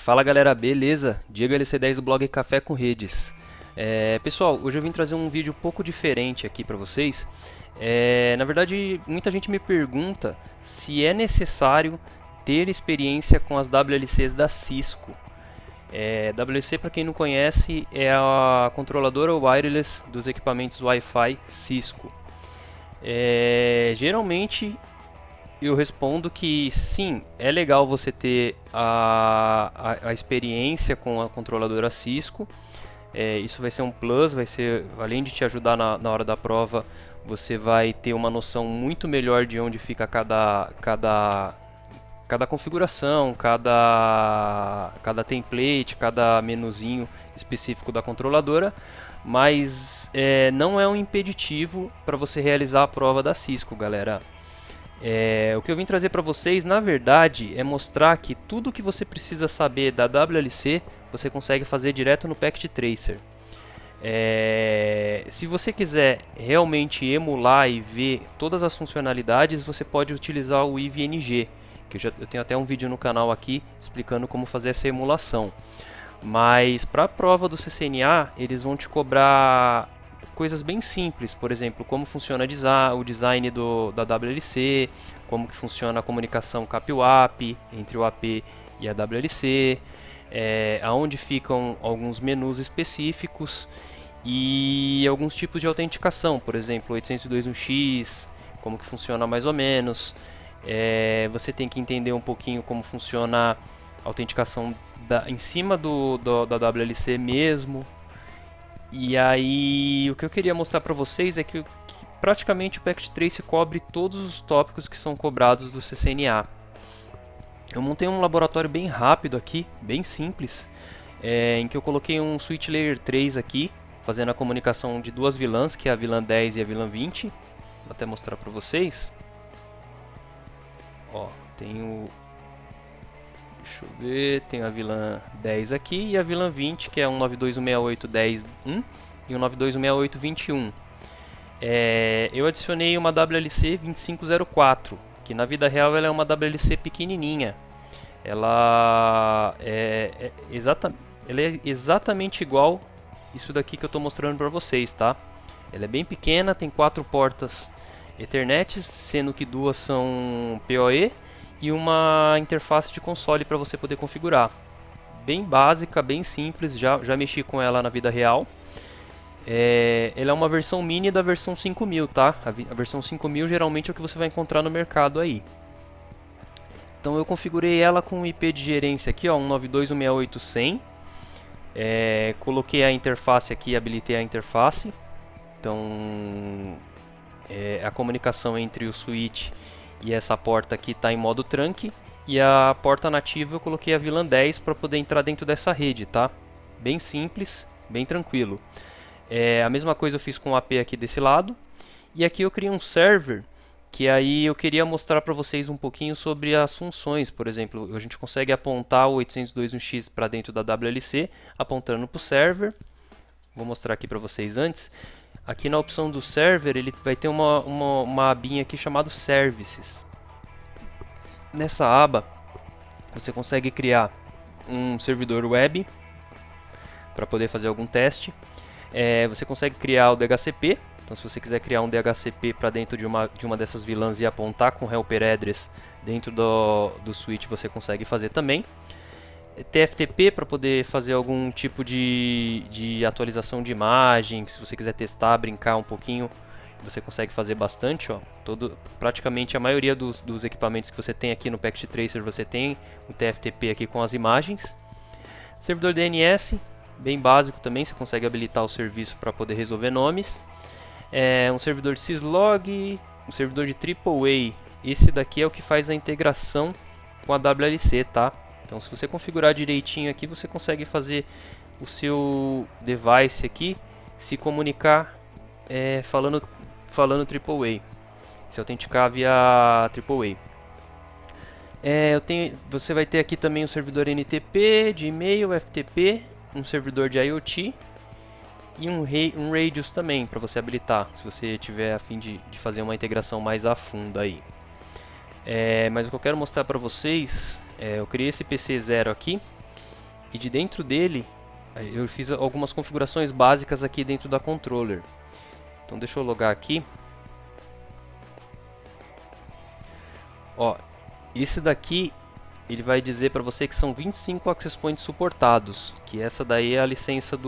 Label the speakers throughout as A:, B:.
A: Fala galera, beleza? Diego LC10 do blog Café com Redes. Pessoal, hoje eu vim trazer um vídeo um pouco diferente aqui para vocês. Na verdade, muita gente me pergunta se é necessário ter experiência com as WLCs da Cisco. WLC, para quem não conhece, é a controladora wireless dos equipamentos Wi-Fi Cisco. Geralmente eu respondo que sim, é legal você ter a experiência com a controladora Cisco. Isso vai ser um plus, além de te ajudar na hora da prova, você vai ter uma noção muito melhor de onde fica cada configuração, cada template, cada menuzinho específico da controladora, mas não é um impeditivo para você realizar a prova da Cisco, galera. O que eu vim trazer para vocês, na verdade, é mostrar que tudo que você precisa saber da WLC, você consegue fazer direto no Packet Tracer. Se você quiser realmente emular e ver todas as funcionalidades, você pode utilizar o IVNG, que eu tenho até um vídeo no canal aqui explicando como fazer essa emulação. Mas para a prova do CCNA, eles vão te cobrar coisas bem simples, por exemplo, como funciona o design da WLC, como que funciona a comunicação CAP-UAP entre o AP e a WLC, aonde ficam alguns menus específicos e alguns tipos de autenticação, por exemplo, 802.1x, como que funciona mais ou menos. Você tem que entender um pouquinho como funciona a autenticação em cima da WLC mesmo. E aí, o que eu queria mostrar para vocês é que praticamente o Packet Tracer cobre todos os tópicos que são cobrados do CCNA. Eu montei um laboratório bem rápido aqui, bem simples, em que eu coloquei um Switch Layer 3 aqui, fazendo a comunicação de duas VLANs, que é a VLAN 10 e a VLAN 20. Vou até mostrar para vocês. Tenho a VLAN 10 aqui e a VLAN 20, que é um 92.168.10.1 e um 92.168.21. Eu adicionei uma WLC 2504, que na vida real ela é uma WLC pequenininha. Ela é exatamente igual isso daqui que eu estou mostrando para vocês, tá? Ela é bem pequena, tem 4 portas Ethernet, sendo que 2 são PoE e uma interface de console para você poder configurar. Bem básica, bem simples, já mexi com ela na vida real. Ela é uma versão mini da versão 5000, tá? A versão 5000 geralmente é o que você vai encontrar no mercado aí. Então eu configurei ela com um IP de gerência aqui, 192.168.100. Coloquei a interface aqui, habilitei a interface. Então a comunicação entre o switch e essa porta aqui está em modo trunk, e a porta nativa eu coloquei a VLAN 10 para poder entrar dentro dessa rede, tá? Bem simples, bem tranquilo. A mesma coisa eu fiz com o AP aqui desse lado, e aqui eu criei um server, que aí eu queria mostrar para vocês um pouquinho sobre as funções. Por exemplo, a gente consegue apontar o 802.1x para dentro da WLC, apontando para o server. Vou mostrar aqui para vocês antes. Aqui na opção do server, ele vai ter uma abinha aqui chamada Services. Nessa aba, você consegue criar um servidor web para poder fazer algum teste. Você consegue criar o DHCP. Então, se você quiser criar um DHCP para dentro de uma dessas VLANs e apontar com helper address dentro do switch, você consegue fazer também. TFTP para poder fazer algum tipo de atualização de imagem. Se você quiser testar, brincar um pouquinho, você consegue fazer bastante. Praticamente a maioria dos equipamentos que você tem aqui no Packet Tracer, você tem o TFTP aqui com as imagens. Servidor DNS, bem básico também, você consegue habilitar o serviço para poder resolver nomes. Um servidor de syslog, um servidor de AAA. Esse daqui é o que faz a integração com a WLC, tá? Então, se você configurar direitinho aqui, você consegue fazer o seu device aqui se comunicar falando AAA, se autenticar via AAA. Você vai ter aqui também um servidor NTP, de e-mail, FTP, um servidor de IoT e um Radius também para você habilitar, se você tiver a fim de fazer uma integração mais a fundo aí. Mas o que eu quero mostrar para vocês, eu criei esse PC zero aqui e de dentro dele eu fiz algumas configurações básicas aqui dentro da controller. Então deixa eu logar aqui. Ó, esse daqui ele vai dizer para você que são 25 access points suportados, que essa daí é a licença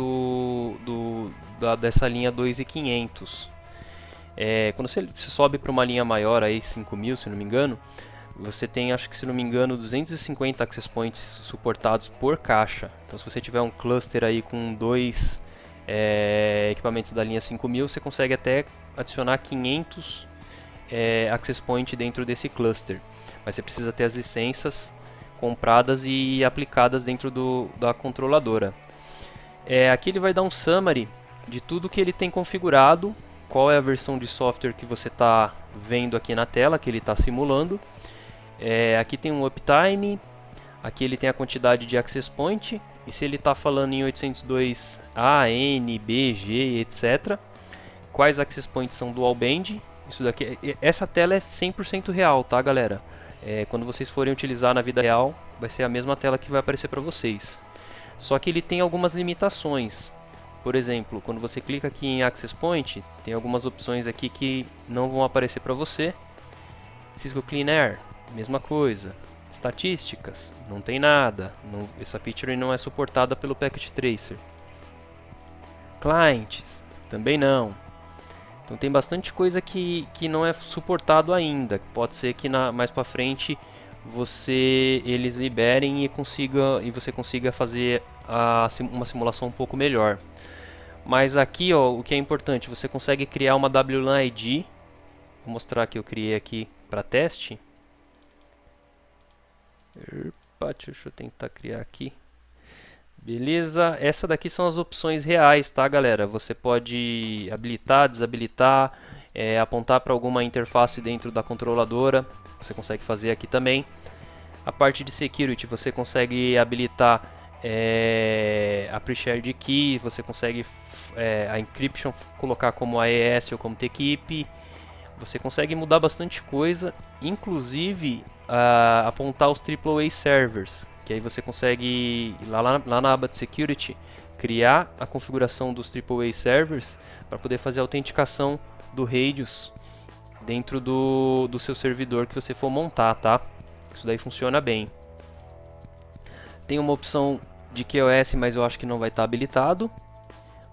A: dessa linha 2500. Quando você sobe para uma linha maior, aí 5000 se não me engano, você tem, acho que se não me engano, 250 access points suportados por caixa. Então se você tiver um cluster aí com dois equipamentos da linha 5000, você consegue até adicionar 500 access point dentro desse cluster. Mas você precisa ter as licenças compradas e aplicadas dentro da controladora. Aqui ele vai dar um summary de tudo que ele tem configurado, qual é a versão de software que você está vendo aqui na tela, que ele está simulando. Aqui tem um uptime, aqui ele tem a quantidade de access point, e se ele está falando em 802A, N, B, G, etc. Quais access points são dual band. Essa tela é 100% real, tá, galera? Quando vocês forem utilizar na vida real, vai ser a mesma tela que vai aparecer para vocês. Só que ele tem algumas limitações. Por exemplo, quando você clica aqui em Access Point, tem algumas opções aqui que não vão aparecer para você. Cisco Clean Air, mesma coisa. Estatísticas, não tem nada. Essa feature não é suportada pelo Packet Tracer. Clients, também não. Então tem bastante coisa que não é suportado ainda. Pode ser que mais para frente eles liberem e você consiga fazer uma simulação um pouco melhor. Mas aqui, ó, o que é importante, você consegue criar uma WLAN ID. Vou mostrar que eu criei aqui para teste. Deixa eu tentar criar aqui. Beleza, essa daqui são as opções reais, tá, galera? Você pode habilitar, desabilitar, apontar para alguma interface dentro da controladora. Você consegue fazer aqui também. A parte de security, você consegue habilitar a pre-shared key, você consegue a encryption colocar como AES ou como TKIP. Você consegue mudar bastante coisa, inclusive apontar os AAA servers, que aí você consegue, lá na aba de Security, criar a configuração dos AAA servers para poder fazer a autenticação do Radius dentro do seu servidor que você for montar, tá? Isso daí funciona bem. Tem uma opção de QoS, mas eu acho que não vai estar habilitado.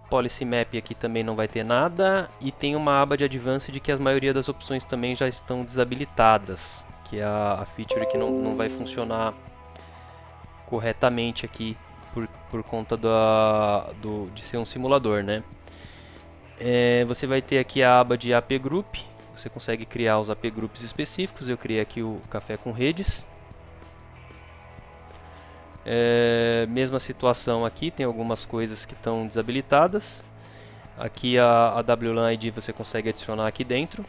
A: Policy Map aqui também não vai ter nada. E tem uma aba de Advanced que a maioria das opções também já estão desabilitadas, que é a feature que não vai funcionar corretamente aqui por conta de ser um simulador, né? Você vai ter aqui a aba de AP Group. Você consegue criar os AP Groups específicos. Eu criei aqui o Café com Redes. Mesma situação aqui, tem algumas coisas que estão desabilitadas. Aqui a WLAN ID você consegue adicionar aqui dentro.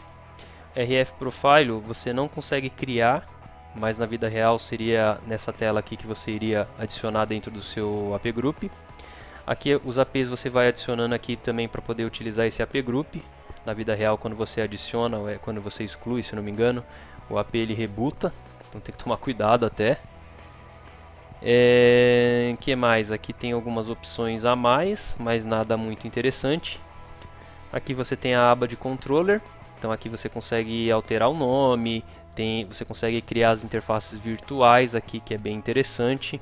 A: RF Profile você não consegue criar, mas na vida real seria nessa tela aqui que você iria adicionar dentro do seu AP Group. Aqui os APs você vai adicionando aqui também para poder utilizar esse AP Group. Na vida real, quando você adiciona, quando você exclui, se não me engano, o AP ele rebuta, então tem que tomar cuidado até. Que mais? Aqui tem algumas opções a mais, mas nada muito interessante. Aqui você tem a aba de controller, então aqui você consegue alterar o nome, você consegue criar as interfaces virtuais aqui, que é bem interessante.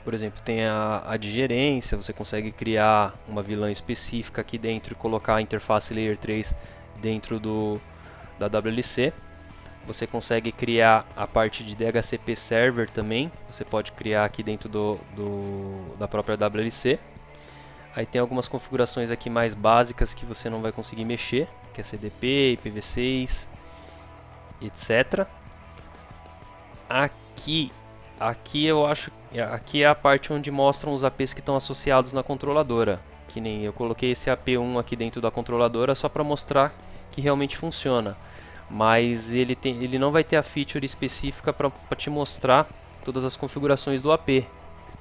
A: Por exemplo, tem a de gerência, você consegue criar uma VLAN específica aqui dentro e colocar a interface Layer 3 dentro da WLC. Você consegue criar a parte de DHCP Server também, você pode criar aqui dentro da própria WLC. Aí tem algumas configurações aqui mais básicas que você não vai conseguir mexer, que é CDP, IPv6, etc. Aqui eu acho, aqui é a parte onde mostram os APs que estão associados na controladora. Que nem eu coloquei esse AP1 aqui dentro da controladora só para mostrar que realmente funciona. Mas ele não vai ter a feature específica para te mostrar todas as configurações do AP.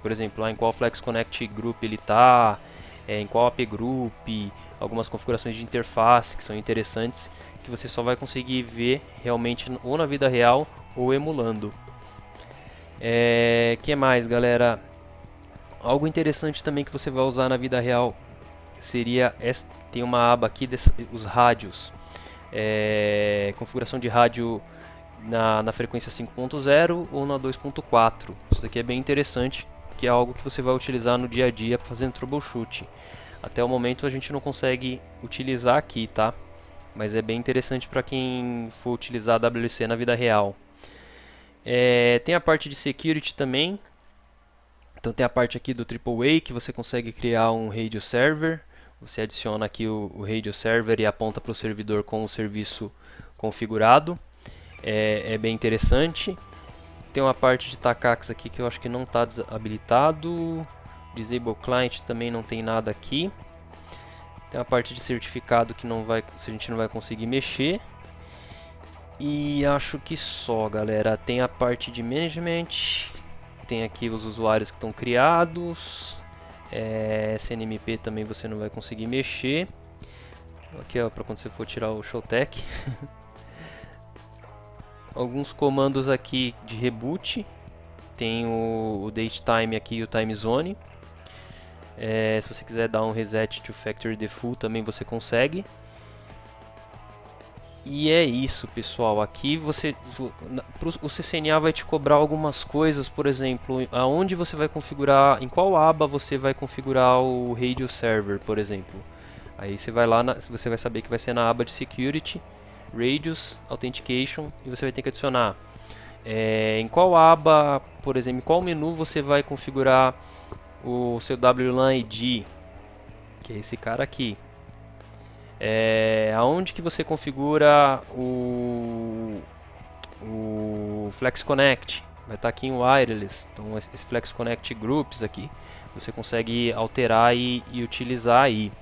A: Por exemplo, lá em qual Flex Connect Group ele está, em qual AP Group, algumas configurações de interface que são interessantes, que você só vai conseguir ver realmente ou na vida real ou emulando. Que mais, galera? Algo interessante também que você vai usar na vida real seria tem uma aba aqui os rádios. Configuração de rádio na frequência 5.0 ou na 2.4. Isso daqui é bem interessante, que é algo que você vai utilizar no dia a dia fazendo troubleshoot. Até o momento a gente não consegue utilizar aqui, tá? Mas é bem interessante para quem for utilizar a WLC na vida real. Tem a parte de security também. Então tem a parte aqui do AAA que você consegue criar um radio server. Você adiciona aqui o radio server e aponta para o servidor com o serviço configurado. É bem interessante. Tem uma parte de Takax aqui que eu acho que não está habilitado. Disable Client também não tem nada aqui. Tem uma parte de certificado que a gente não vai conseguir mexer. E acho que só, galera. Tem a parte de Management. Tem aqui os usuários que estão criados. SNMP também você não vai conseguir mexer. Aqui, ó, para quando você for tirar o Showtech. Alguns comandos aqui de reboot. Tem o datetime aqui e o time zone. Se você quiser dar um reset to factory default também você consegue. E é isso, pessoal. Aqui o CCNA vai te cobrar algumas coisas, por exemplo, aonde você vai configurar, em qual aba você vai configurar o radio server, por exemplo. Aí você vai lá, você vai saber que vai ser na aba de security, radios, authentication, e você vai ter que adicionar em qual aba, por exemplo, em qual menu você vai configurar o seu WLAN ID, que é esse cara aqui. Aonde que você configura o Flex Connect, vai estar aqui em wireless. Então esse Flex Connect Groups aqui você consegue alterar e utilizar aí.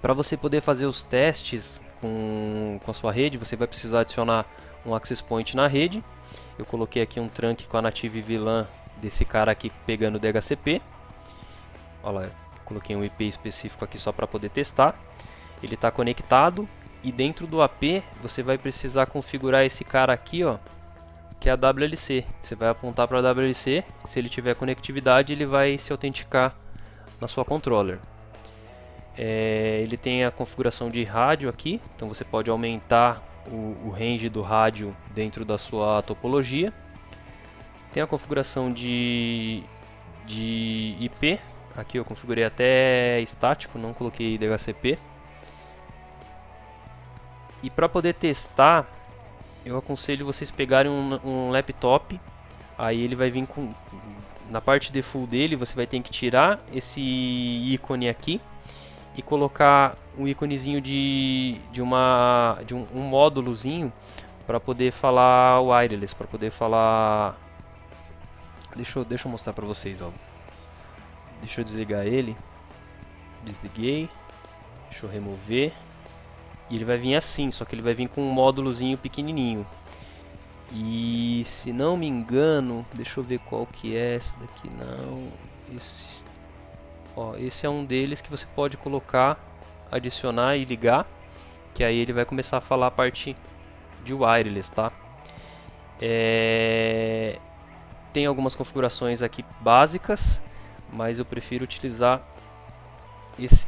A: Para você poder fazer os testes com a sua rede, você vai precisar adicionar um access point na rede. Eu coloquei aqui um trunk com a native VLAN desse cara aqui pegando o DHCP. Olha lá, coloquei um IP específico aqui só para poder testar. Ele está conectado e dentro do AP você vai precisar configurar esse cara aqui, ó, que é a WLC. Você vai apontar para a WLC, se ele tiver conectividade ele vai se autenticar na sua controller. Ele tem a configuração de rádio aqui, então você pode aumentar o range do rádio dentro da sua topologia. Tem a configuração de IP, aqui eu configurei até estático, não coloquei DHCP. E para poder testar, eu aconselho vocês pegarem um laptop. Aí ele vai vir na parte default dele, você vai ter que tirar esse ícone aqui e colocar um íconezinho de um módulozinho para poder falar wireless, para poder falar. Deixa eu mostrar para vocês, ó. Deixa eu desligar ele. Desliguei. Deixa eu remover. E ele vai vir assim, só que ele vai vir com um módulozinho pequenininho. E se não me engano, deixa eu ver qual que é esse daqui, não. Esse é um deles que você pode colocar, adicionar e ligar, que aí ele vai começar a falar a parte de wireless, tá? Tem algumas configurações aqui básicas, mas eu prefiro utilizar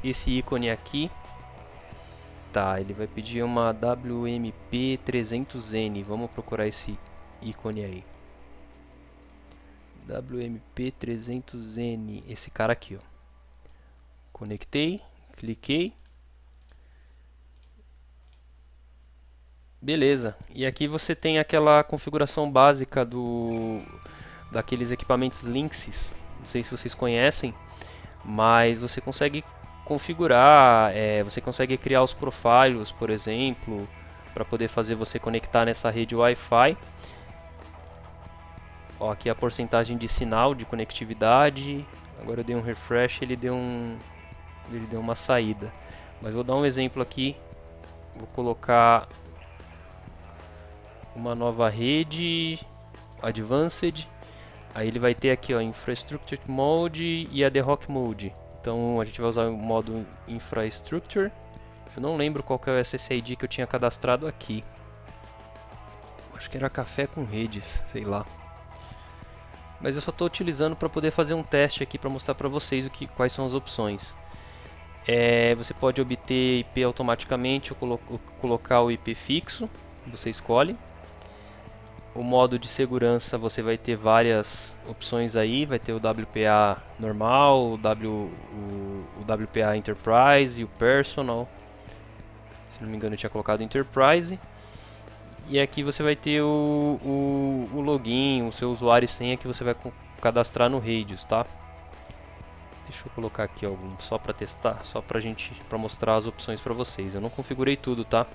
A: esse ícone aqui. Tá, ele vai pedir uma WMP300N. Vamos procurar esse ícone aí. WMP300N. Esse cara aqui, ó. Conectei, cliquei. Beleza. E aqui você tem aquela configuração básica daqueles equipamentos Linksys. Não sei se vocês conhecem, mas você consegue configurar, você consegue criar os profiles, por exemplo, para poder fazer você conectar nessa rede Wi-Fi. Ó, aqui a porcentagem de sinal de conectividade. Agora eu dei um refresh, ele deu uma saída. Mas vou dar um exemplo aqui. Vou colocar uma nova rede Advanced. Aí ele vai ter aqui, ó, Infrastructure Mode e Ad Hoc Mode. Então a gente vai usar o modo Infrastructure. Eu não lembro qual que é o SSID que eu tinha cadastrado aqui. Acho que era café com redes, sei lá. mas eu só estou utilizando para poder fazer um teste aqui para mostrar para vocês quais são as opções. Você pode obter IP automaticamente ou colocar o IP fixo, você escolhe. O modo de segurança você vai ter várias opções aí, vai ter o WPA normal, o WPA Enterprise e o Personal. Se não me engano eu tinha colocado Enterprise. E aqui você vai ter o login, o seu usuário e senha que você vai cadastrar no Radius, tá? Deixa eu colocar aqui algum só para testar, só para mostrar as opções para vocês. Eu não configurei tudo, tá?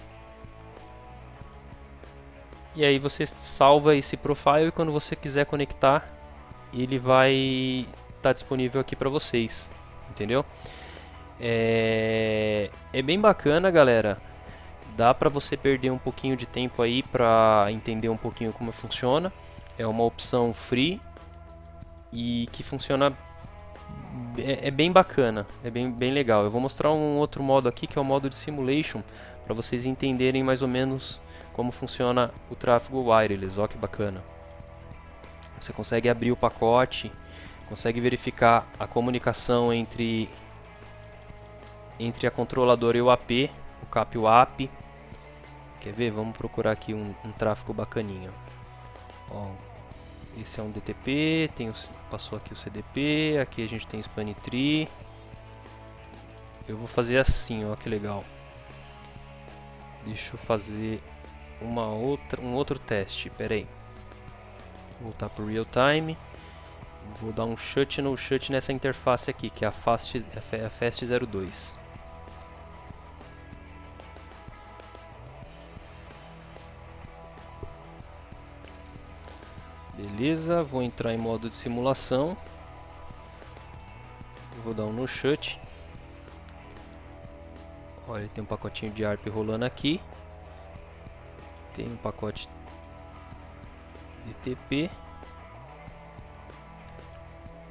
A: E aí você salva esse profile e quando você quiser conectar, ele vai estar disponível aqui para vocês, entendeu? É bem bacana, galera. Dá para você perder um pouquinho de tempo aí para entender um pouquinho como funciona. É uma opção free e que funciona, é bem bacana, é bem legal. Eu vou mostrar um outro modo aqui que é o modo de simulation para vocês entenderem mais ou menos como funciona o tráfego wireless. Ó que bacana. Você consegue abrir o pacote, consegue verificar a comunicação entre a controladora e o AP, o CAP e o AP. Quer ver? Vamos procurar aqui um tráfego bacaninho. Ó, esse é um DTP, passou aqui o CDP, aqui a gente tem Span Tree. Eu vou fazer assim, ó, que legal. Deixa eu fazer um outro teste, pera aí. Vou voltar para o real time. Vou dar um shut no shut nessa interface aqui, que é a FAST02. Beleza, vou entrar em modo de simulação. Vou dar um no shut. Olha, tem um pacotinho de ARP rolando aqui. Tem um pacote DTP.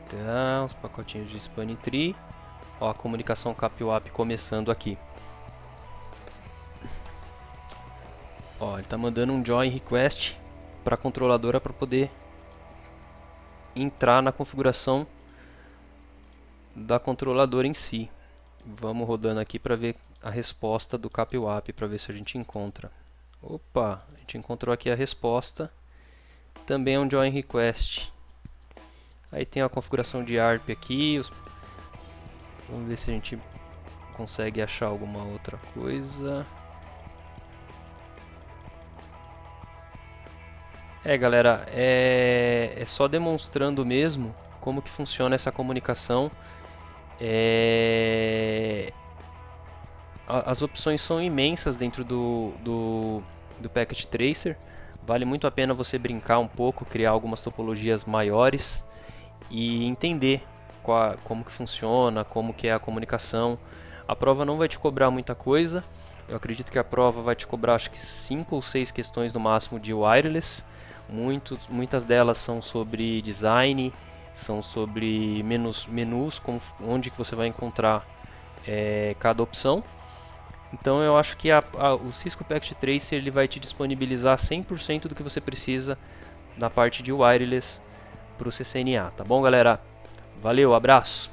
A: Tá, uns pacotinhos de Span Tree. Ó, a comunicação CAP-WAP começando aqui. Ó, ele tá mandando um join request para a controladora para poder entrar na configuração da controladora em si. Vamos rodando aqui para ver a resposta do CAP-WAP, para ver se a gente encontra. Opa, a gente encontrou aqui a resposta. Também é um join request. Aí tem a configuração de ARP aqui. Vamos ver se a gente consegue achar alguma outra coisa. Galera, é só demonstrando mesmo como que funciona essa comunicação. As opções são imensas dentro do Packet Tracer. Vale muito a pena você brincar um pouco, criar algumas topologias maiores e entender como que funciona, como que é a comunicação. A prova não vai te cobrar muita coisa. Eu acredito que a prova vai te cobrar acho que 5 ou 6 questões no máximo de wireless. Muitas delas são sobre design, são sobre menus onde que você vai encontrar cada opção. Então eu acho que o Cisco Packet Tracer ele vai te disponibilizar 100% do que você precisa na parte de wireless para o CCNA, tá bom, galera? Valeu, abraço!